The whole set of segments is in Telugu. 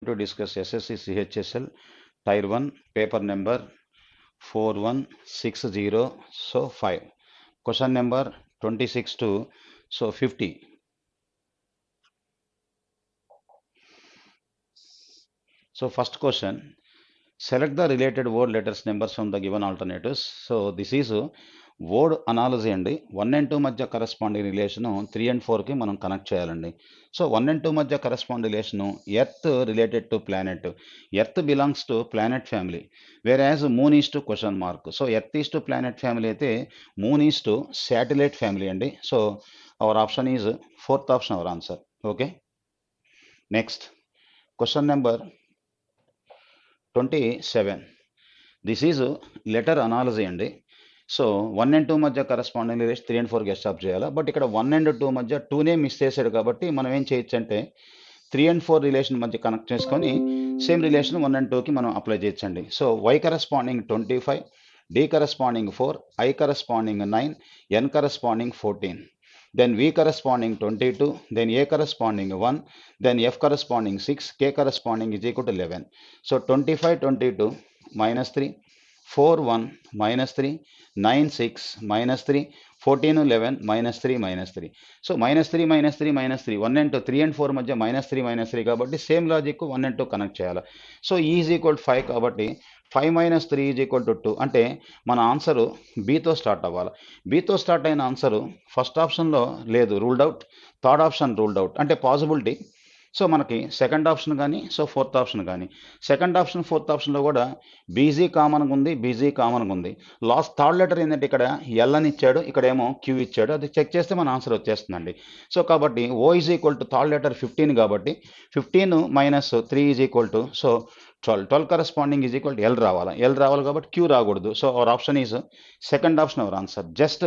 to discuss SSC CHSL Tier 1 paper number 4160 5 question number 26 to 50. So first question, select the related word letters numbers from the given alternatives. So this is word analogy అండి. 1 and 2 మధ్య కరస్పాండింగ్ రిలేషన్ 3 and 4కి మనం కనెక్ట్ చేయాలండి. సో 1 and 2 మధ్య correspond relation earth related to planet. Earth belongs to planet family, whereas moon is to question mark. So earth is to planet family అయితే moon is to satellite family అండి. So our option is fourth option our answer. Okay, next question number 27. This is letter analogy అండి. సో 1 and 2 మధ్య corresponding relation 3 and 4 guest of చేయాలి. బట్ ఇక్కడ 1 and 2 మధ్య 2నే మిస్ చేశాడు కాబట్టి మనం ఏం చేయొచ్చు అంటే 3 and 4 రిలేషన్ మధ్య కనెక్ట్ చేసుకొని సేమ్ రిలేషన్ 1 and 2కి మనం అప్లై చేయొచ్చండి. So Y corresponding 25, D corresponding 4, I corresponding 9, N corresponding 14, then V corresponding 22, then A corresponding 1, then F corresponding 6, K corresponding is equal to 11. So 25, 22 minus 3, 4, 1 minus 3, 9, 6 minus 3, 14, 11 minus 3 minus 3. So minus 3 minus 3 minus 3, 1 and 2, 3 and 4 మధ్య minus 3 కాబట్టి సేమ్ లాజిక్ 1 and 2 కనెక్ట్ చేయాలి. So E is equal to 5 కాబట్టి 5 minus 3 is equal to 2 అంటే మన ఆన్సరు బీతో స్టార్ట్ అవ్వాలి. బీతో స్టార్ట్ అయిన ఆన్సరు ఫస్ట్ ఆప్షన్లో లేదు, ruled out. Third option ruled out అంటే పాసిబిలిటీ. సో మనకి సెకండ్ ఆప్షన్ కానీ ఫోర్త్ ఆప్షన్ కానీ, సెకండ్ ఆప్షన్ ఫోర్త్ ఆప్షన్లో కూడా బీజీ కామన్గా ఉంది, బీజీ కామన్గా ఉంది. లాస్ట్ థర్డ్ లెటర్ ఏంటంటే ఇక్కడ ఎల్ అని ఇచ్చాడు, ఇక్కడేమో క్యూ ఇచ్చాడు. అది చెక్ చేస్తే మన ఆన్సర్ వచ్చేస్తుందండి. సో కాబట్టి O is equal to third letter 15 కాబట్టి 15 minus 3 is equal to 12 corresponding is equal to L రావాలి కాబట్టి క్యూ రాకూడదు. So our option is second option our answer. Just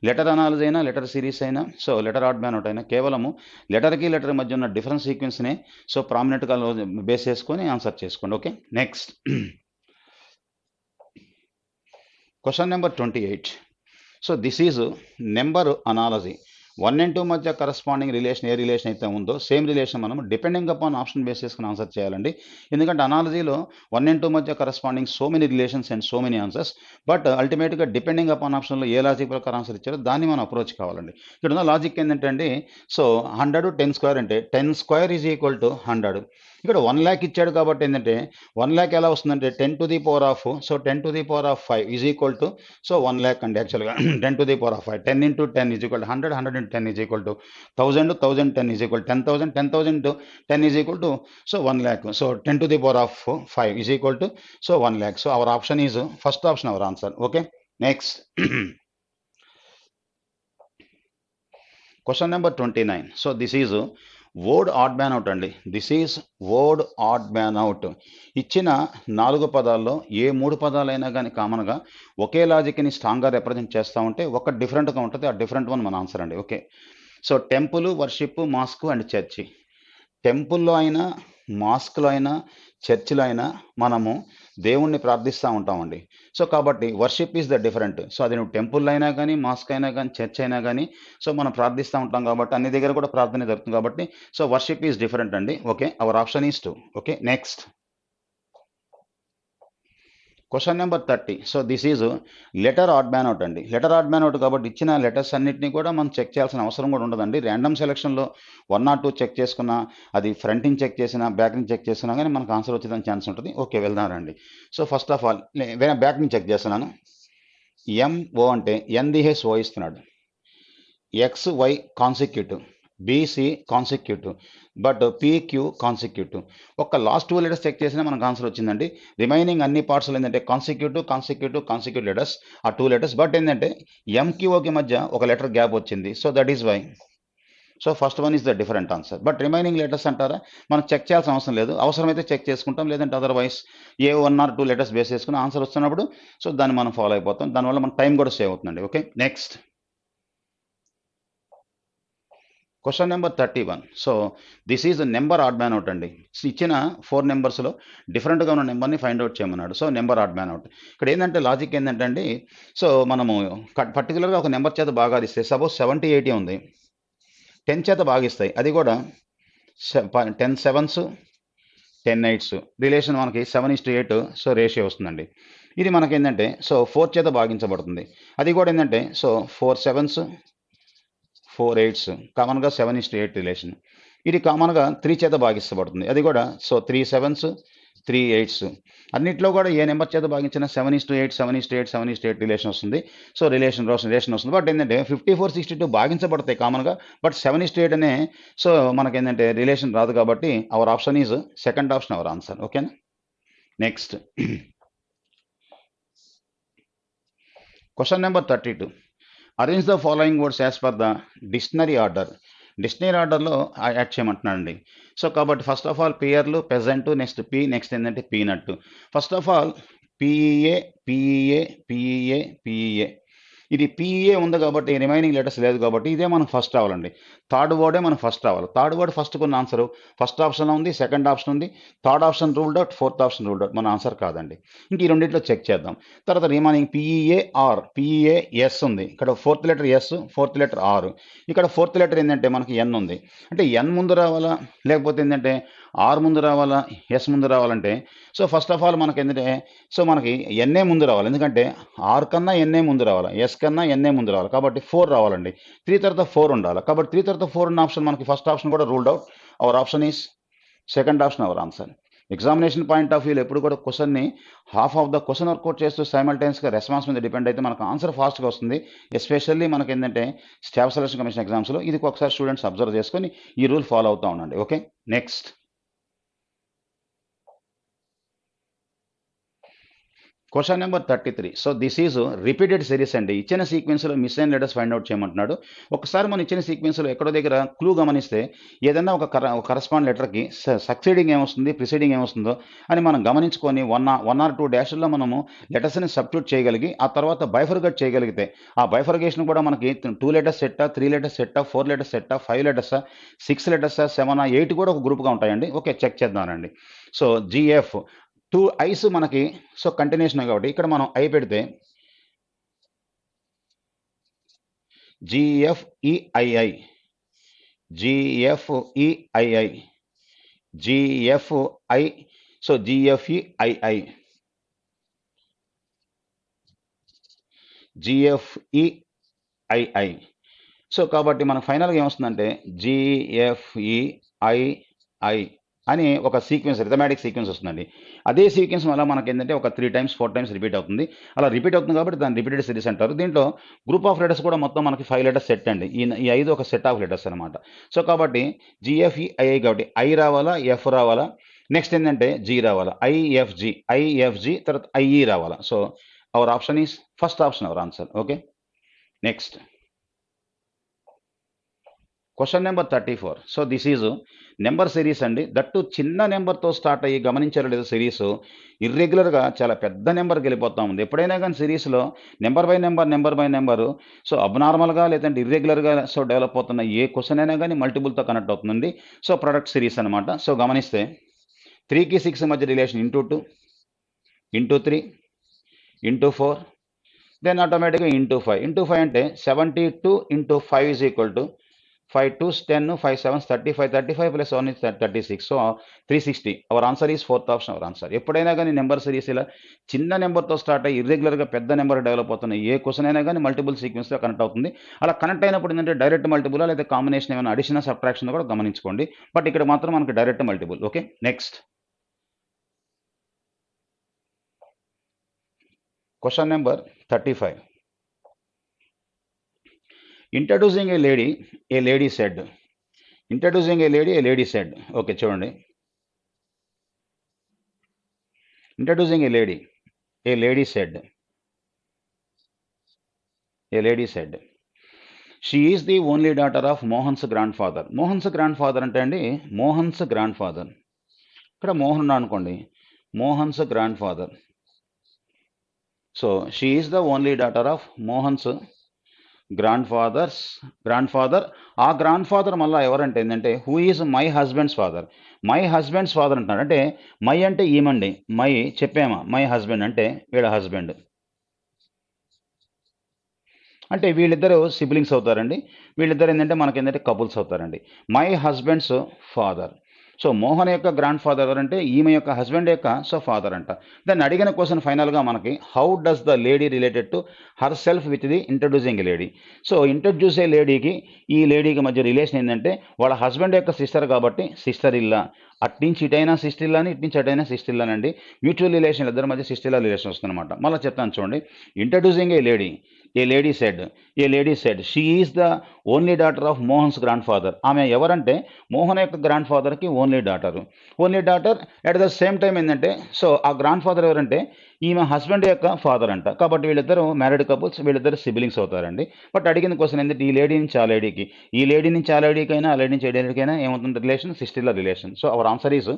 letter analogy అయినా లెటర్ సిరీస్ అయినా so letter odd man out అయినా కేవలము లెటర్కి లెటర్ మధ్య ఉన్న డిఫరెన్స్ సీక్వెన్స్ని సో ప్రామినెంట్గా బేస్ చేసుకొని ఆన్సర్ చేసుకోండి. Okay, next question number 28. So this is number analogy. 1 and 2 మధ్య కరస్పాండింగ్ రిలేషన్ ఏ రిలేషన్ అయితే ఉందో సేమ్ రిలేషన్ మనం డిపెండింగ్ అపాన్ ఆప్షన్ బేస్ చేసుకుని ఆన్సర్ చేయాలండి. ఎందుకంటే అనాలజీలో 1 and 2 మధ్య corresponding so many relations and so many answers. But అల్టిమేట్గా డిపెండింగ్ అపాన్ ఆప్షన్లో ఏ లాజిక్ ప్రకారం ఆన్సర్ ఇచ్చారో దాన్ని మనం అప్రోచ్ కావాలండి. ఇక్కడ ఉన్న లాజిక్ ఏంటంటే అండి, సో 100 10 స్క్వేర్ అంటే 10 స్క్వేర్ ఈజ్ ఈక్వల్ టు 100. ఇక్కడ 1 lakh ఇచ్చాడు కాబట్టి ఏంటంటే 1 lakh ఎలా వస్తుందంటే 10 to the power of, so 10 to the power of 5 is equal to so 1 lakh అండి. యాక్చువల్గా 10 to the power of 5, 10 into 10 is equal to 100, 100 into 10 is equal to 1000, 1010 is equal 10,000, 10,000 into 10 is equal to so 1 lakh. సో 10 to the power of 5 is equal to so 1 lakh. So our option is first option our answer. Okay, next question number 29. So this is word odd man out అండి. This is word odd man out. ఇచ్చిన 4 పదాల్లో ఏ 3 పదాలైనా కానీ కామన్గా ఒకే లాజిక్ని స్ట్రాంగ్గా రిప్రజెంట్ చేస్తూ ఉంటే ఒక డిఫరెంట్గా ఉంటుంది. ఆ డిఫరెంట్ వన్ మన ఆన్సర్ అండి. Okay, so temple, worship, mask and church. టెంపుల్లో అయినా, మాస్క్లో అయినా, చర్చిలో అయినా మనము దేవుణ్ణి ప్రార్థిస్తూ ఉంటామండి. సో కాబట్టి worship is the different. So అది నువ్వు టెంపుల్ అయినా కానీ, మాస్క్ అయినా కానీ, చర్చ్ అయినా కానీ సో మనం ప్రార్థిస్తూ ఉంటాం కాబట్టి అన్ని దగ్గర కూడా ప్రార్థన జరుగుతుంది కాబట్టి సో వర్షిప్ ఈజ్ డిఫరెంట్ అండి. Okay, our option is 2. Okay, next question number 30. So this is letter odd man out అండి. లెటర్ ఆడ్ మ్యాన్ అవుట్ కాబట్టి ఇచ్చిన లెటర్స్ అన్నింటినీ కూడా మనం చెక్ చేయాల్సిన అవసరం కూడా ఉండదండి. ర్యాండమ్ సెలక్షన్లో 1 or 2 చెక్ చేసుకున్నా, అది ఫ్రంట్ని చెక్ చేసినా, బ్యాక్ని చెక్ చేసినా కానీ మనకు ఆన్సర్ వచ్చేదానికి ఛాన్స్ ఉంటుంది. ఓకే, వెళ్దాం రండి. సో ఫస్ట్ ఆఫ్ ఆల్ బ్యాక్ని చెక్ చేస్తున్నాను. ఎంఓ అంటే ఎన్డిహెచ్ ఓ ఇస్తున్నాడు, XY consecutive, BC consecutive, but PQ consecutive. ఒక లాస్ట్ 2 లెటర్స్ చెక్ చేసినా మనకు ఆన్సర్ వచ్చిందండి. రిమైనింగ్ అన్ని పార్ట్స్లో ఏంటంటే కాన్సిక్యూటివ్ లెటర్స్, ఆ 2 లెటర్స్. బట్ ఏంటంటే MQOకి మధ్య ఒక లెటర్ గ్యాప్ వచ్చింది. So that is why. So first one is the different answer. But remaining letters అంటారా మనం చెక్ చేయాల్సిన అవసరం లేదు. అవసరమైతే చెక్ చేసుకుంటాం, లేదంటే otherwise A 1 or 2 letters base చేసుకుని ఆన్సర్ వస్తున్నప్పుడు సో దాన్ని మనం ఫాలో అయిపోతాం. దానివల్ల మన టైం కూడా సేవ్ అవుతుందండి. Okay, next question number 31. So this is number odd man out అండి. ఇచ్చిన 4 నెంబర్స్లో డిఫరెంట్గా ఉన్న నెంబర్ని ఫైండ్ అవుట్ చేయమన్నాడు. So number odd man out. ఇక్కడ ఏంటంటే లాజిక్ ఏంటంటే అండి, సో మనము పర్టికులర్గా ఒక నెంబర్ చేత బాగా ఇస్తే సపోజ్ 70 80 ఉంది, 10 చేత భాగిస్తాయి. అది కూడా 10 sevens, 10/8 రిలేషన్ మనకి 7:8 సో రేషియో వస్తుందండి. ఇది మనకేంటంటే సో 4 చేత భాగించబడుతుంది. అది కూడా ఏంటంటే సో 4 7s 4 8s కామన్గా 7:8 రిలేషన్. ఇది కామన్గా 3 చేత భాగించబడుతుంది. అది కూడా సో 3 7s 3 8s అన్నిట్లో కూడా ఏ నెంబర్ చేత భాగించిన 7:8 7:8 7:8 రిలేషన్ వస్తుంది. సో రిలేషన్ వస్తుంది. బట్ ఏంటంటే 54 62 భాగించబడతాయి కామన్గా. బట్ 7:8 అనే సో మనకేంటంటే రిలేషన్ రాదు కాబట్టి our option is second option our answer. ఓకేనా. Next question number 32. Arrange the following words as per the dictionary order. Dictionary ఆర్డర్లో యాడ్ చేయమంటున్నానండి. సో కాబట్టి ఫస్ట్ ఆఫ్ ఆల్ పియర్లు పెజెంట్, నెక్స్ట్ పీ, నెక్స్ట్ ఏంటంటే peanut. First of all PEA PEA PEA PEA ఇది పిఈఏ ఉంది కాబట్టి రిమైనింగ్ లెటర్స్ లేదు కాబట్టి ఇదే మనకు ఫస్ట్ రావాలండి. థర్డ్ వర్డే మనకు ఫస్ట్ రావాలి. థర్డ్ వర్డ్ ఫస్ట్ కొన్ని ఆన్సర్ ఫస్ట్ ఆప్షన్లో ఉంది, సెకండ్ ఆప్షన్ ఉంది, third option ruled out, fourth option ruled out. మన ఆన్సర్ కాదండి. ఇంక ఈ రెండింటిలో చెక్ చేద్దాం. తర్వాత remaining PEA R, PEA S ఉంది, ఇక్కడ fourth letter S, fourth letter R, ఇక్కడ ఫోర్త్ లెటర్ ఏంటంటే మనకి ఎన్ ఉంది. అంటే ఎన్ ముందు రావాలా లేకపోతే ఏంటంటే ఆర్ ముందు రావాలా ఎస్ ముందు రావాలంటే సో ఫస్ట్ ఆఫ్ ఆల్ మనకి ఏంటంటే సో మనకి ఎన్ఏ ముందు రావాలి. ఎందుకంటే ఆర్ కన్నా ఎన్ఏ ముందు రావాలి, ఎస్ కన్నా ఎన్ఏ ముందు రావాలి. కాబట్టి 4 రావాలండి. 3 తర్వాత 4 ఉండాలి. కాబట్టి 3 తర్వాత 4 ఉన్న ఆప్షన్ మనకి ఫస్ట్ ఆప్షన్ కూడా ruled out. Our option is second option our answer. Examination point of వ్యూలో ఎప్పుడు కూడా క్వశ్చన్ని half of the question work out చేస్తూ సైమల్టైన్స్గా రెస్పాన్స్ మీద డిపెండ్ అయితే మనకు ఆన్సర్ ఫాస్ట్గా వస్తుంది. ఎస్పెషల్లీ మనకి ఏంటంటే స్టాఫ్ సెలక్షన్ కమిషన్ ఎగ్జామ్స్లో ఇది ఒకసారి స్టూడెంట్స్ అబ్జర్వ్ చేసుకొని ఈ రూల్ ఫాలో అవుతూ ఉండండి. Okay. Next question number 33. So this is repeated series అండి. ఇచ్చిన సీక్వెన్స్లో మిస్ అయిన లెటర్స్ ఫైండ్ అవుట్ చేయమంటున్నాడు. ఒకసారి మనం ఇచ్చిన సీక్వెన్స్లో ఎక్కడో దగ్గర క్లూ గమనిస్తే ఏదైనా ఒక కరస్పాండ్ లెటర్కి సక్సీడింగ్ ఏమొస్తుంది, ప్రిసీడింగ్ ఏమొస్తుందో అని మనం గమనించుకొని 1 or 2 డాష్ల్లో మనము లెటర్స్ని సబ్స్టిట్యూట్ చేయగలిగి ఆ తర్వాత బైఫర్గేట్ చేయగలిగితే ఆ బైఫర్గేషన్ కూడా మనకి 2 లెటర్స్ సెట్టా, 3 లెటర్స్ సెట్టా, 4 లెటర్స్ సెట్టా, 5 లెటర్సా, 6 లెటర్సా, 7 8 కూడా ఒక గ్రూప్గా ఉంటాయండి. ఓకే, చెక్ చేద్దామండి. సో జిఎఫ్ 2 ఐస్ మనకి సో కంటిన్యూషన్ కాబట్టి ఇక్కడ మనం ఐ పెడితే జిఎఫ్ఈఐఐ జిఎఫ్ఈఐఐ జిఎఫ్ఐ సో జిఎఫ్ఈఐఐ జిఎఫ్ఈఐఐ. సో కాబట్టి మనకు ఫైనల్గా ఏమొస్తుందంటే జిఎఫ్ఈఐఐ అని ఒక సీక్వెన్స్, రిథమాటిక్ సీక్వెన్స్ వస్తుందండి. అదే సీక్వెన్స్ వల్ల మనకి ఏంటంటే ఒక 3 times 4 times రిపీట్ అవుతుంది. అలా రిపీట్ అవుతుంది కాబట్టి దాన్ని రిపీటెడ్ సిరీస్ అంటారు. దీంట్లో గ్రూప్ ఆఫ్ లెటర్స్ కూడా మొత్తం మనకి 5 లెటర్స్ సెట్ అండి. ఈ 5 ఒక సెట్ ఆఫ్ లెటర్స్ అనమాట. సో కాబట్టి జిఎఫ్ఈఐఐ కాబట్టి ఐ రావాలా, ఎఫ్ రావాలా, నెక్స్ట్ ఏంటంటే జీ రావాలా, ఐఎఫ్జి తర్వాత ఐఈ రావాలా. So our option is first option our answer. Okay. Next question number 34. So this is number series అండి. దట్టు చిన్న నెంబర్తో స్టార్ట్ అయ్యి గమనించారు లేదు సిరీస్ ఇర్రెగ్యులర్గా చాలా పెద్ద నెంబర్కి వెళ్ళిపోతూ ఉంది. ఎప్పుడైనా కానీ సిరీస్లో నెంబర్ బై నెంబరు సో అబ్నార్మల్గా లేదంటే ఇర్రెగ్యులర్గా సో డెవలప్ అవుతున్న ఏ క్వశ్చన్ అయినా కానీ మల్టిపుల్తో కనెక్ట్ అవుతుంది. సో ప్రొడక్ట్ సిరీస్ అనమాట. సో గమనిస్తే 3కి 6 మధ్య relation into 2 into 3 into 4 then ఆటోమేటిక్గా ఇంటూ 5 అంటే 72 into 5 is equal to 5 2s 10, 5 7s 35, 35 plus 1 is 36. So 360. Our answer is fourth option. Our answer. ఎప్పుడైనా కానీ నెంబర్ సిరీస్ ఇలా చిన్న నెంబర్తో స్టార్ట్ అయ్యి ఇర్రెగ్యులర్గా పెద్ద నెంబర్ డెవలప్ అవుతుంది. ఏ క్వశ్చన్ అయినా కానీ మల్టిపుల్ సీక్వెన్స్లో కనెక్ట్ అవుతుంది. అలా కనెక్ట్ అయినప్పుడు ఏంటంటే డైరెక్ట్ మల్టిపుల్ లేదా కాంబినేషన్ ఏమైనా అడిషనల్ సబ్ట్రాక్షన్ కూడా గమనించుకోండి. బట్ ఇక్కడ మాత్రం మనకి direct multiple. Okay. Next question number 35. Introducing a lady said. Introducing a lady said. Okay, చూడండి. Introducing a lady said. A lady said. She is the only daughter of Mohan's grandfather. Mohan's grandfather అంటే అండి మోహన్స్ గ్రాండ్ ఫాదర్. ఇక్కడ మోహన్ అనుకోండి, Mohan's grand father. So she is the only daughter of Mohan's grand father. ఆ గ్రాండ్ ఫాదర్ మళ్ళీ ఎవరంటే ఏంటంటే who is my husband's father అంటున్నాడు. అంటే మై అంటే ఈమండి, మై చెప్పామా, మై హస్బెండ్ అంటే వీళ్ళ హస్బెండ్. అంటే వీళ్ళిద్దరు సిబ్లింగ్స్ అవుతారండి. వీళ్ళిద్దరు ఏంటంటే మనకి ఏంటంటే కపుల్స్ అవుతారండి. My husband's father. So Mohan యొక్క గ్రాండ్ ఫాదర్ ఎవరంటే ఈమె యొక్క హస్బెండ్ యొక్క సో ఫాదర్ అంట. దాన్ని అడిగిన క్వశ్చన్ ఫైనల్గా మనకి how does the lady related to her self with the introducing lady. So introduce అయ్యే లేడీకి ఈ లేడీకి మధ్య రిలేషన్ ఏంటంటే వాళ్ళ హస్బెండ్ యొక్క సిస్టర్ కాబట్టి సిస్టర్ ఇల్లా, అట్నుంచి ఇటైనా సిస్టర్ ఇల్లా అని ఇట్నుంచి అటైనా సిస్టర్ ఇల్లా అండి. మ్యూచువల్ రిలేషన్ ఇద్దరి మధ్య సిస్టర్ ఇల్లా రిలేషన్ వస్తుందన్నమాట. మళ్ళీ చెప్తాను చూడండి. Introducing A lady said she is the only daughter of Mohan's grand father. ఆమె ఎవరంటే మోహన్ యొక్క గ్రాండ్ ఫాదర్కి only daughter at the same time ఏంటంటే సో ఆ గ్రాండ్ ఫాదర్ ఎవరంటే ఈమె హస్బెండ్ యొక్క ఫాదర్ అంట. కాబట్టి వీళ్ళిద్దరు మ్యారీడ్ కపుల్స్, వీళ్ళిద్దరు సిబ్లింగ్స్ అవుతారండి. బట్ అడిగిన క్వశ్చన్ ఏంటంటే ఈ లేడీ నుంచి ఆ లేడీకైనా ఆ లేడీ నుంచి ఏ లేడీకైనా ఏమవుతుంది రిలేషన్, సిస్టర్ల relation. So our answer is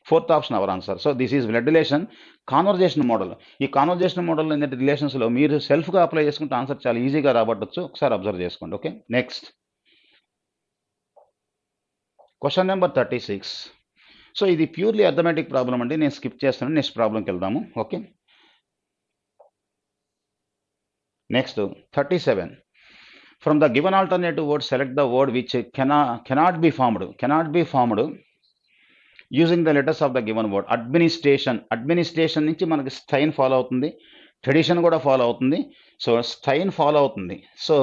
fourth option our answer. So this is blood relation conversation model. ఈ కాన్వర్జేషన్ మోడల్ ఏంటంటే రిలేషన్స్లో మీరు సెల్ఫ్గా అప్లై చేసుకుంటే ఆన్సర్ చాలా ఈజీగా రాబట్టచ్చు. ఒకసారి అబ్జర్వ్ చేసుకోండి. Okay, next question number 36. So ఇది ప్యూర్లీ అథమెటిక్ ప్రాబ్లం అండి, నేను స్కిప్ చేస్తాను. నెక్స్ట్ ప్రాబ్లంకి వెళ్దాము. Okay, next 37. From the given alternative word, select the word which cannot be formed using the letters of the given word. Administration నుంచి మనకి స్టైన్ ఫాలో అవుతుంది, ట్రెడిషన్ కూడా ఫాలో అవుతుంది. సో స్టైన్ ఫాలో అవుతుంది, సో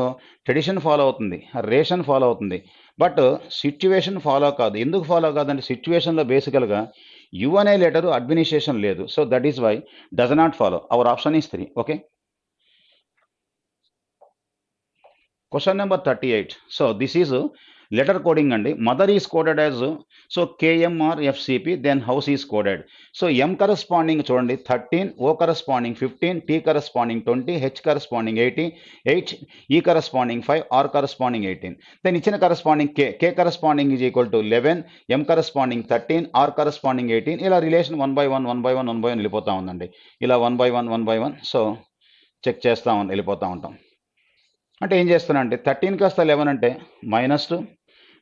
ట్రెడిషన్ ఫాలో అవుతుంది, రేషన్ ఫాలో అవుతుంది. బట్ సిచ్యువేషన్ ఫాలో కాదు. ఎందుకు ఫాలో కాదంటే సిచ్యువేషన్లో బేసికల్గా యు అనే లెటరు అడ్మినిస్ట్రేషన్ లేదు. So that is why does not follow. Our option is 3. Okay, question number 38. So this is letter coding అండి. Mother is coded as so KMRFCP, then house is coded. So M corresponding చూడండి 13, O corresponding 15, T corresponding 20, H corresponding 80, E corresponding 5, R corresponding 18. Then ఇచ్చిన corresponding K corresponding is equal to 11, M corresponding 13, R corresponding 18. ఇలా రిలేషన్ 1 by 1 వెళ్ళిపోతూ ఉందండి. ఇలా 1 by 1 సో చెక్ చేస్తూ వెళ్ళిపోతూ ఉంటాం. అంటే ఏం చేస్తున్నా అంటే 13 కాస్త 11 అంటే -2,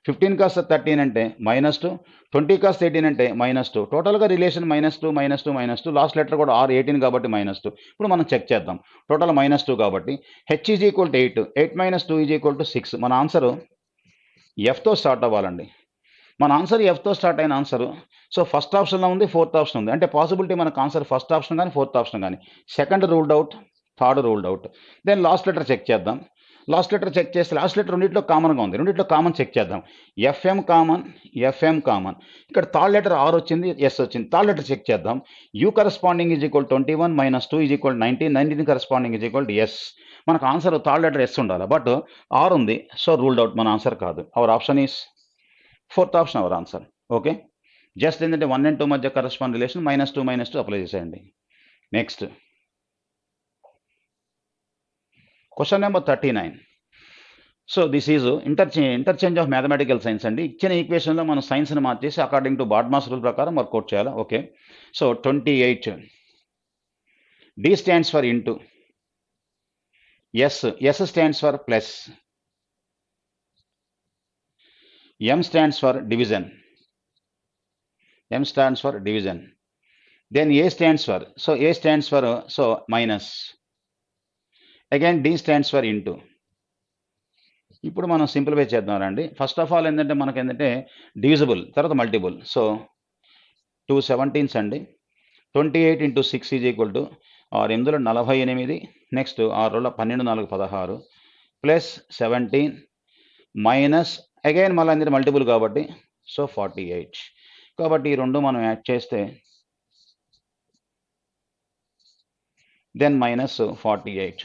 15 కాస్త 13 అంటే -2, 20 కాస్త 18 అంటే -2. టోటల్గా రిలేషన్ -2, లాస్ట్ లెటర్ కూడా R 18 కాబట్టి -2. ఇప్పుడు మనం చెక్ చేద్దాం. టోటల్ -2 కాబట్టి H is equal to 8 - 2 is equal to 6. మన ఆన్సరు Fతో స్టార్ట్ అవ్వాలండి. మన ఆన్సర్ Fతో స్టార్ట్ అయిన ఆన్సరు సో ఫస్ట్ ఆప్షన్లో ఉంది, ఫోర్త్ ఆప్షన్ ఉంది. అంటే పాసిబిలిటీ మనకు ఆన్సర్ ఫస్ట్ ఆప్షన్ కానీ ఫోర్త్ ఆప్షన్ కానీ. Second ruled out, third ruled out. Then last letter check చేద్దాం. లాస్ట్ లెటర్ చెక్ చేస్తే లాస్ట్ లెటర్ రెండింటిలో కామన్గా ఉంది, రెండింటిలో కామన్ చెక్ చేద్దాం. FM common. ఇక్కడ థర్డ్ లెటర్ R వచ్చింది, S వచ్చింది. థర్డ్ లెటర్ చెక్ చేద్దాం. U corresponding is equal 21 - 2 is equal 19 corresponding is equal S. మనకు ఆన్సర్ థర్డ్ లెటర్ S ఉండాలి, బట్ R ఉంది. సో రూల్డ్ అవుట్, మన ఆన్సర్ కాదు. Our option is fourth option our answer. Okay, just ఏంటంటే 1 and 2 మధ్య కరస్పాండ్ రిలేషన్ -2 అప్లై చేసేయండి. Next question number 39. So this is interchange of mathematical science అండి. ఇచ్చిన ఈక్వేషన్లో మనం సైన్స్ని మార్చేసి అకార్డింగ్ టు బాడ్మాస్ రూల్ ప్రకారం వర్కౌట్ చేయాలి. Okay, so 28. D stands for into, S stands for plus, M stands for division, then A stands for so minus, again D stands for into. ఇప్పుడు మనం సింప్లిఫై చేద్దాం అండి. ఫస్ట్ ఆఫ్ ఆల్ ఏంటంటే మనకి ఏంటంటే డివిజిబుల్, తర్వాత మల్టిపుల్. సో 2 17s అండి. 28 × 6 is equal to 6 8 48. Next 6 12 4 16 plus 17 minus again మళ్ళీ అందరి మల్టిపుల్ కాబట్టి సో 48. కాబట్టి ఈ రెండు మనం యాడ్ చేస్తే then minus 48.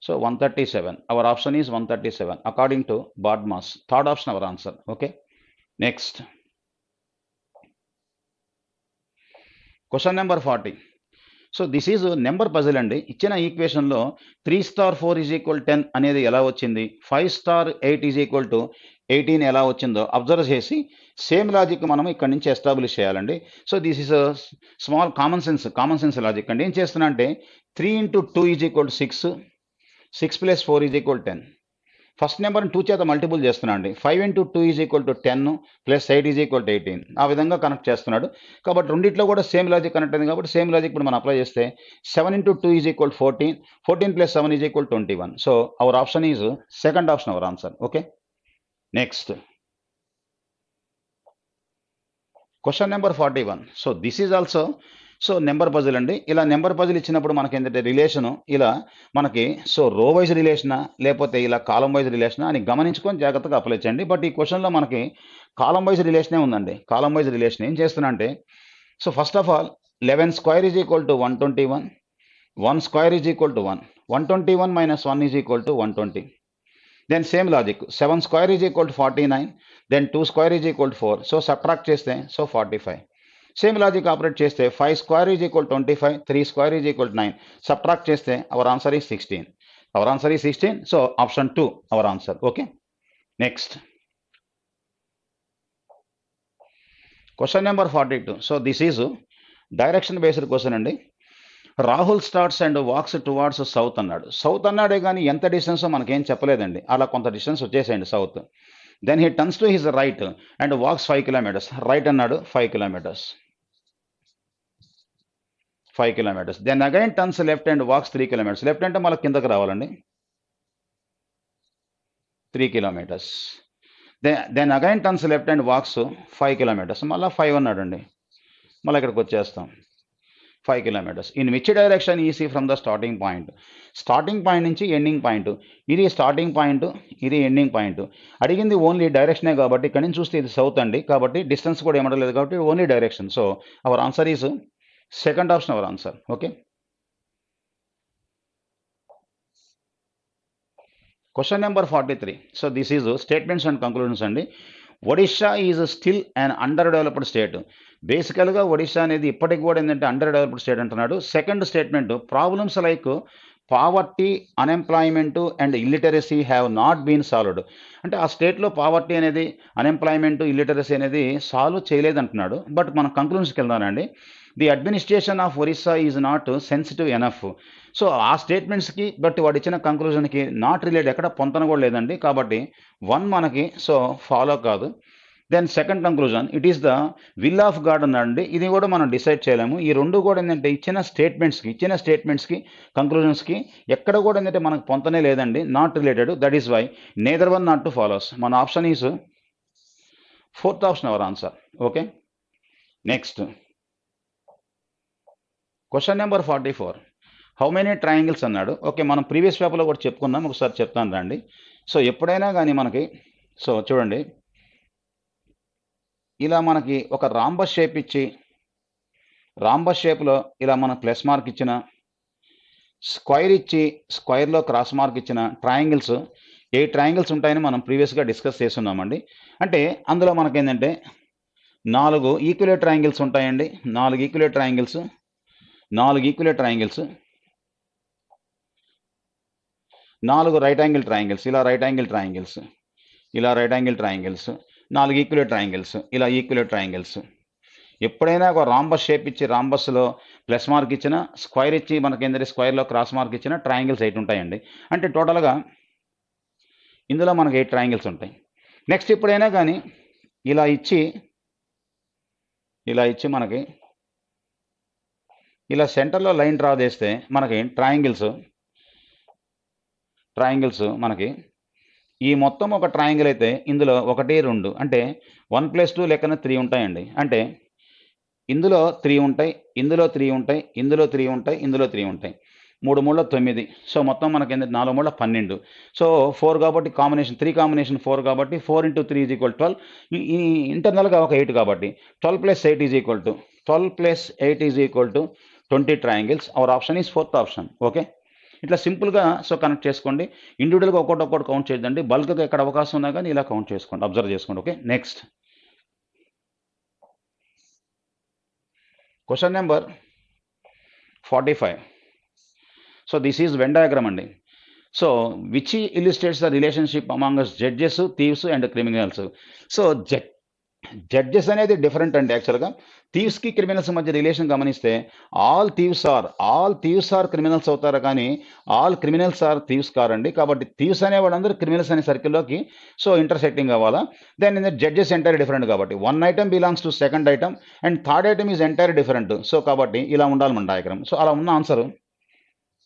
So 137. Our option is 137 according to BODMAS. Third option our answer. Okay. Next. Question number 40. So this is a number puzzle అండి. ఇచ్చిన ఈక్వేషన్లో 3 * 4 = 10 అనేది ఎలా వచ్చింది, 5 * 8 = 18 ఎలా వచ్చిందో అబ్జర్వ్ చేసి సేమ్ లాజిక్ మనం ఇక్కడ నుంచి ఎస్టాబ్లిష్ చేయాలండి. So this is small common sense logic అండి. ఏం చేస్తున్నా అంటే 3 × 2 = 6, 6 + 4 = 10. ఫస్ట్ నెంబర్ని 2 చేత మల్టిపుల్ చేస్తున్నాడు అండి. 5 × 2 = 10 ప్లస్ 8 = 18. ఆ విధంగా కనెక్ట్ చేస్తున్నాడు. కాబట్టి రెండిట్లో కూడా సేమ్ లాజిక్ కనెక్ట్ అయింది కాబట్టి సేమ్ లాజిక్ ఇప్పుడు మనం అప్లై చేస్తే 7 × 2 = 14, 14 + 7 = 21. So our option is second option our answer. Okay, next question number 41. So this is also so number puzzle అండి. ఇలా నెంబర్ పజిల్ ఇచ్చినప్పుడు మనకి ఏంటంటే రిలేషను ఇలా మనకి సో రో వైజ్ రిలేషనా లేకపోతే ఇలా కాలం వైజ్ రిలేషనా అని గమనించుకొని జాగ్రత్తగా అప్లై చేయండి. బట్ ఈ క్వశ్చన్లో మనకి కాలం వైజ్ రిలేషనే ఉందండి. కాలం వైజ్ రిలేషన్ ఏం చేస్తున్నా అంటే so first of all 11 square is equal to 121, 1 square is equal to 1, 121 minus 1 is equal to 120. Then same logic, 7 square is equal to 49, then 2 square is equal to 4. So subtract cheste, so 45. Same logic operate cheste, 5 square is equal to 25, 3 square is equal to 9. Subtract cheste, our answer is 16. Our answer is 16, so option 2 our answer. Okay, next. Question number 42. So this is direction based question andi. Rahul starts and walks towards south అన్నాడు. సౌత్ అన్నాడే కానీ ఎంత డిస్టెన్స్ మనకేం చెప్పలేదండి. అలా కొంత డిస్టెన్స్ వచ్చేసేయండి south. Then he turns to his right and walks 5 kilometers. Right అన్నాడు 5 kilometers. 5 kilometers. Then again turns left and walks 3 kilometers. Left అంటే మళ్ళీ కిందకి రావాలండి. 3 kilometers. Then again turns left and walks 5 kilometers. మళ్ళీ 5 అన్నాడండి. మళ్ళీ ఇక్కడికి వచ్చేస్తాం 5 kilometers. In which direction is he from the starting point? Starting point నుంచి ఎండింగ్ పాయింట్. ఇది స్టార్టింగ్ పాయింట్, ఇది ఎండింగ్ పాయింట్. అడిగింది ఓన్లీ డైరెక్షనే కాబట్టి ఇక్కడ నుంచి చూస్తే ఇది సౌత్ అండి. కాబట్టి డిస్టెన్స్ కూడా ఏమడలేదు కాబట్టి only direction. So our answer is second option our answer. Okay, question number 43. So this is statements and conclusions అండి. Odisha is still and under developed state. బేసికల్గా ఒడిషా అనేది ఇప్పటికి కూడా ఏంటంటే అండర్ డెవలప్డ్ స్టేట్ అంటున్నాడు. Second statement, problems like poverty, unemployment and illiteracy have not been solved. అంటే ఆ స్టేట్లో పావర్టీ అనేది, అన్ఎంప్లాయ్మెంట్, ఇల్లిటరసీ అనేది సాల్వ్ చేయలేదంటున్నాడు. బట్ మనం కంక్లూజన్స్కి వెళ్దానండి. The administration of Orissa is not sensitive enough. So ఆ స్టేట్మెంట్స్కి బట్ వాడు ఇచ్చిన కంక్లూజన్కి నాట్ రిలేట్ ఎక్కడ పొంతన కూడా లేదండి. కాబట్టి 1 మనకి సో ఫాలో కాదు. Then second conclusion, it is the will of God అన్నాడండి. ఇది కూడా మనం డిసైడ్ చేయలేము. ఈ రెండు కూడా ఏంటంటే ఇచ్చిన స్టేట్మెంట్స్కి కంక్లూజన్స్కి ఎక్కడ కూడా ఏంటంటే మనకు పొంతనే లేదండి, not related. That is why neither one not two follows. మన option is fourth option our answer. Okay, next question number 44. How many triangles అన్నాడు. ఓకే, మనం ప్రీవియస్ పేపర్లో కూడా చెప్పుకున్నాం, ఒకసారి చెప్తాను రండి. సో ఎప్పుడైనా కానీ మనకి సో చూడండి, ఇలా మనకి ఒక రాంబస్ షేప్ ఇచ్చి, రాంబస్ షేప్లో ఇలా మనం ప్లస్ మార్క్ ఇచ్చిన, స్క్వైర్ ఇచ్చి స్క్వైర్లో క్రాస్ మార్క్ ఇచ్చిన ట్రయాంగిల్స్ 8 ట్రయాంగిల్స్ ఉంటాయని మనం ప్రీవియస్గా డిస్కస్ చేస్తున్నామండి. అంటే అందులో మనకేంటంటే 4 ఈక్యులేట్ ట్రయాంగిల్స్ ఉంటాయండి. 4 equilateral triangles, 4 equilateral triangles, 4 right angle triangles, ఇలా రైట్ యాంగిల్ ట్రయాంగిల్స్, ఇలా right angle triangles, 4 equilateral triangles, ఇలా ఈక్యులేట్ ట్రయాంగిల్స్. ఎప్పుడైనా ఒక రాంబస్ షేప్ ఇచ్చి రాంబస్లో ప్లస్ మార్క్ ఇచ్చిన, స్క్వైర్ ఇచ్చి మనకేంటంటే స్క్వైర్లో క్రాస్ మార్క్ ఇచ్చిన ట్రయాంగిల్స్ 8 ఉంటాయండి. అంటే టోటల్గా ఇందులో మనకి 8 ట్రయాంగిల్స్ ఉంటాయి. నెక్స్ట్ ఎప్పుడైనా కానీ ఇలా ఇచ్చి మనకి ఇలా సెంటర్లో లైన్ డ్రా చేస్తే మనకి ట్రయాంగిల్స్ మనకి ఈ మొత్తం ఒక ట్రయాంగిల్ అయితే ఇందులో 1, 2 అంటే 1+2 లెక్కన 3 ఉంటాయండి. అంటే ఇందులో 3 ఉంటాయి, ఇందులో 3 ఉంటాయి, ఇందులో 3 ఉంటాయి, ఇందులో 3 ఉంటాయి. 3 3 9. సో మొత్తం మనకి 4 3 12. సో 4 కాబట్టి కాంబినేషన్ 3 కాంబినేషన్ 4 కాబట్టి 4 × 3 = 12. ఈ ఇంటర్నల్గా ఒక 8 కాబట్టి 12 + 8 = 12 + 8 = 20 triangles. Our option is fourth option. Okay, ఇట్లా సింపుల్గా సో కనెక్ట్ చేసుకోండి. ఇండివిజువల్గా ఒక్కొక్కటి కౌంట్ చేయదండి. బల్క్గా ఎక్కడ అవకాశం ఉన్నా కానీ ఇలా కౌంట్ చేసుకోండి, అబ్జర్వ్ చేసుకోండి. Okay, next question number 45. So this is Venn diagram అండి. So which illustrates the relationship among judges, thieves and criminals. So judges అనేది డిఫరెంట్ అండి. యాక్చువల్గా థీవ్స్కి క్రిమినల్స్ మధ్య రిలేషన్ గమనిస్తే ఆల్ థీవ్స్ ఆర్ క్రిమినల్స్ అవుతారు, కానీ ఆల్ క్రిమినల్స్ ఆర్ థీవ్స్ కారండి. కాబట్టి థీవ్స్ అనేవాడు అందరూ క్రిమినల్స్ అనే సర్కిల్లోకి సో ఇంటర్సెక్టింగ్ అవ్వాలా. దెన్ జడ్జెస్ ఎంటైర్ డిఫరెంట్ కాబట్టి 1 item belongs to second item and third item is entire different. So కాబట్టి ఇలా ఉండాలి మన డయాగ్రామ్. సో అలా ఉన్న answer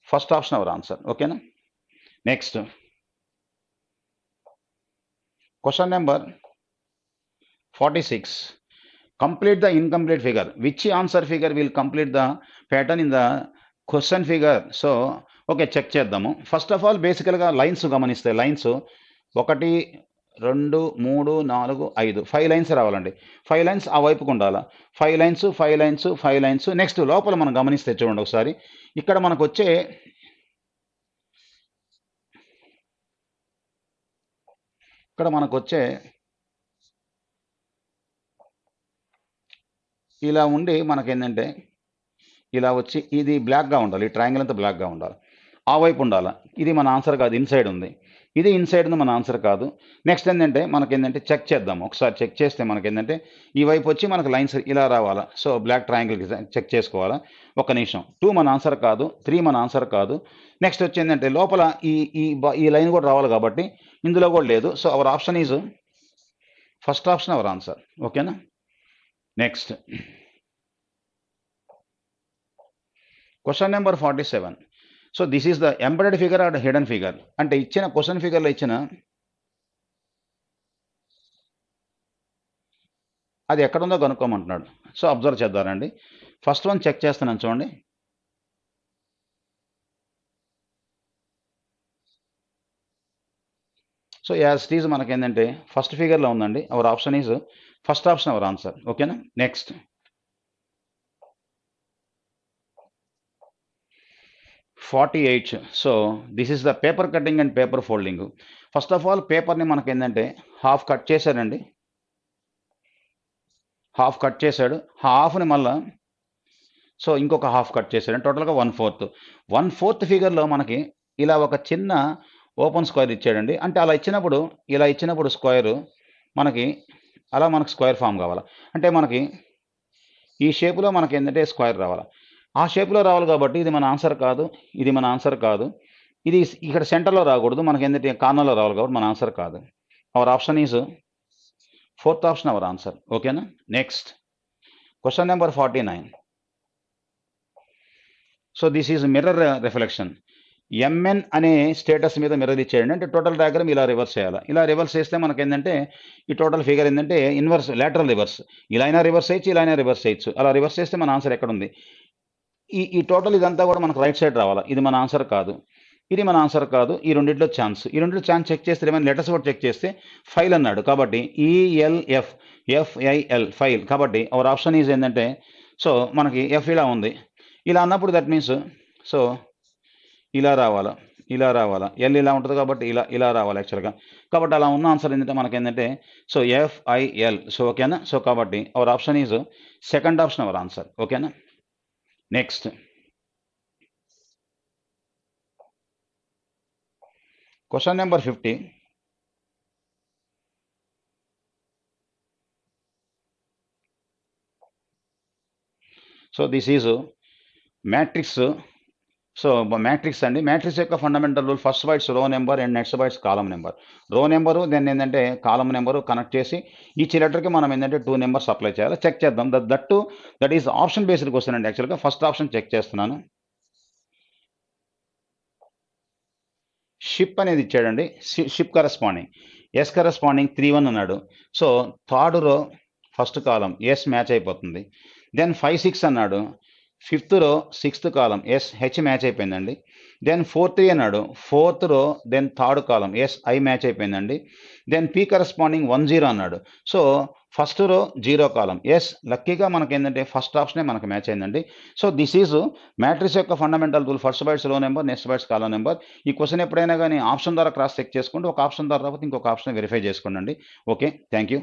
first option our answer. ఓకేనా, next question number 46. Complete the incomplete figure. Which answer figure will complete the pattern in the question figure. So okay, check చేద్దాము. ఫస్ట్ ఆఫ్ ఆల్ బేసికల్గా లైన్స్ గమనిస్తే లైన్స్ 1 2 3 4 5 5 లైన్స్ రావాలండి. 5 లైన్స్ ఆ వైపుకు ఉండాలా. 5 లైన్స్ 5 లైన్స్ 5 లైన్స్. నెక్స్ట్ లోపల మనం గమనిస్తే చూడండి ఒకసారి, ఇక్కడ మనకు వచ్చే ఇలా ఉండి మనకేంటంటే ఇలా వచ్చి ఇది బ్లాక్గా ఉండాలి. ఈ ట్రయాంగిల్ అంతా బ్లాక్గా ఉండాలి. ఆ వైపు ఉండాలి. ఇది మన ఆన్సర్ కాదు, ఇన్సైడ్ ఉంది. ఇది ఇన్సైడ్ ఉంది, మన ఆన్సర్ కాదు. నెక్స్ట్ ఏంటంటే మనకేంటంటే చెక్ చేద్దాం. ఒకసారి చెక్ చేస్తే మనకేంటంటే ఈ వైపు వచ్చి మనకు లైన్స్ ఇలా రావాలా. సో బ్లాక్ ట్రయాంగిల్కి చెక్ చేసుకోవాలా. ఒక నిమిషం. 2 మన ఆన్సర్ కాదు, 3 మన ఆన్సర్ కాదు. నెక్స్ట్ వచ్చి ఏంటంటే లోపల ఈ లైన్ కూడా రావాలి కాబట్టి ఇందులో కూడా లేదు. So our option is first option our answer. ఓకేనా. Next question number 47. So this is the embedded figure or hidden figure. అంటే ఇచ్చిన క్వశ్చన్ ఫిగర్లో ఇచ్చిన అది ఎక్కడుందో కనుక్కోమంటున్నాడు. సో అబ్జర్వ్ చేద్దారండి. ఫస్ట్ వన్ చెక్ చేస్తున్నాను చూడండి. సో యాజ్ ఇట్ ఈజ్ మనకేంటంటే ఫస్ట్ ఫిగర్లో ఉందండి. Our option is first option our answer. ఓకేనా. Next 48. So this is the paper cutting and paper folding. First of all పేపర్ని మనకేంటంటే హాఫ్ కట్ చేశాడండి. హాఫ్ కట్ చేశాడు. హాఫ్ని మళ్ళా సో ఇంకొక హాఫ్ కట్ చేశాడు. టోటల్గా 1/4. 1/4 ఫిగర్లో మనకి ఇలా ఒక చిన్న ఓపెన్ స్క్వేర్ ఇచ్చాడండి. అంటే అలా ఇచ్చినప్పుడు ఇలా ఇచ్చినప్పుడు స్క్వేర్ మనకి అలా మనకు స్క్వేర్ ఫామ్ కావాలి. అంటే మనకి ఈ షేప్లో మనకి ఏంటంటే స్క్వేర్ రావాలి. ఆ షేప్లో రావాలి కాబట్టి ఇది మన ఆన్సర్ కాదు, ఇది మన ఆన్సర్ కాదు. ఇది ఇక్కడ సెంటర్లో రాకూడదు, మనకి ఏంటంటే కార్నర్లో రావాలి కాబట్టి మన ఆన్సర్ కాదు. Our option is fourth option our answer. ఓకేనా. Next question number 49. So this is mirror reflection. MN అనే స్టేటస్ మీద మిర్రర్ ఇచ్చేయండి. అంటే టోటల్ డయాగ్రామ్ ఇలా రివర్స్ చేయాలి. ఇలా రివర్స్ చేస్తే మనకి ఏంటంటే ఈ టోటల్ ఫిగర్ ఏంటంటే ఇన్వర్స్ లాటరల్ రివర్స్. ఇలా అయినా రివర్స్ చేయొచ్చు, ఇలా అయినా రివర్స్ చేయొచ్చు. అలా రివర్స్ చేస్తే మన ఆన్సర్ ఎక్కడ ఉంది. ఈ టోటల్ ఇదంతా కూడా మనకు రైట్ సైడ్ రావాలి. ఇది మన ఆన్సర్ కాదు, ఇది మన ఆన్సర్ కాదు. ఈ రెండింటిలో ఛాన్స్ చెక్ చేస్తే ఏమైనా లెటర్స్ కూడా చెక్ చేస్తే ఫైల్ అన్నాడు కాబట్టి ELF FIL ఫైల్. కాబట్టి అవర్ ఆప్షన్ ఈజ్ ఏంటంటే సో మనకి ఎఫ్ ఇలా ఉంది. ఇలా అన్నప్పుడు దట్ మీన్స్ సో ఇలా రావాలా, ఇలా రావాలా. ఎల్ ఇలా ఉంటుంది కాబట్టి ఇలా రావాలి యాక్చువల్గా. కాబట్టి అలా ఉన్న ఆన్సర్ ఏంటంటే మనకి ఏంటంటే సో FIL. సో ఓకేనా. సో కాబట్టి our option is second option our answer. ఓకేనా. Next question number 50. So this is matrix. So matrix అండి. మ్యాట్రిక్స్ యొక్క fundamental rule first bytes row number and next bytes column number. Row number then ఏంటంటే కాలం నెంబరు కనెక్ట్ చేసి ఈచ్ లెటర్కి మనం ఏంటంటే 2 నెంబర్స్ అప్లై చేయాలి. చెక్ చేద్దాం. That is option based question అండి. యాక్చువల్గా ఫస్ట్ ఆప్షన్ చెక్ చేస్తున్నాను. షిప్ అనేది ఇచ్చాడండి. షిప్ కరెస్పాండింగ్ ఎస్ కరెస్పాండింగ్ 3-1 అన్నాడు. So third row first column S match అయిపోతుంది. దెన్ 5-6 అన్నాడు. Fifth row 6th column S H match అయిపోయిందండి. దెన్ 4-3 అన్నాడు. 4th row then third column S I match అయిపోయిందండి. దెన్ పీ కరెస్పాండింగ్ 1-0 అన్నాడు. సో ఫస్ట్ రో 0 కాలం ఎస్ లక్కీగా మనకి ఏంటంటే ఫస్ట్ ఆప్షనే మనకు మ్యాచ్ అయిందండి. సో దిస్ ఈజ్ మ్యాట్రిక్స్ యొక్క fundamental rule first bytes row number next bytes column number. ఈ క్వశ్చన్ ఎప్పుడైనా కానీ ఆప్షన్ ద్వారా క్రాస్ చెక్ చేసుకుంటూ ఒక ఆప్షన్ ద్వారా రాకపోతే ఇంకొక ఆప్షన్ వెరిఫై చేసుకోండి. Okay, thank you.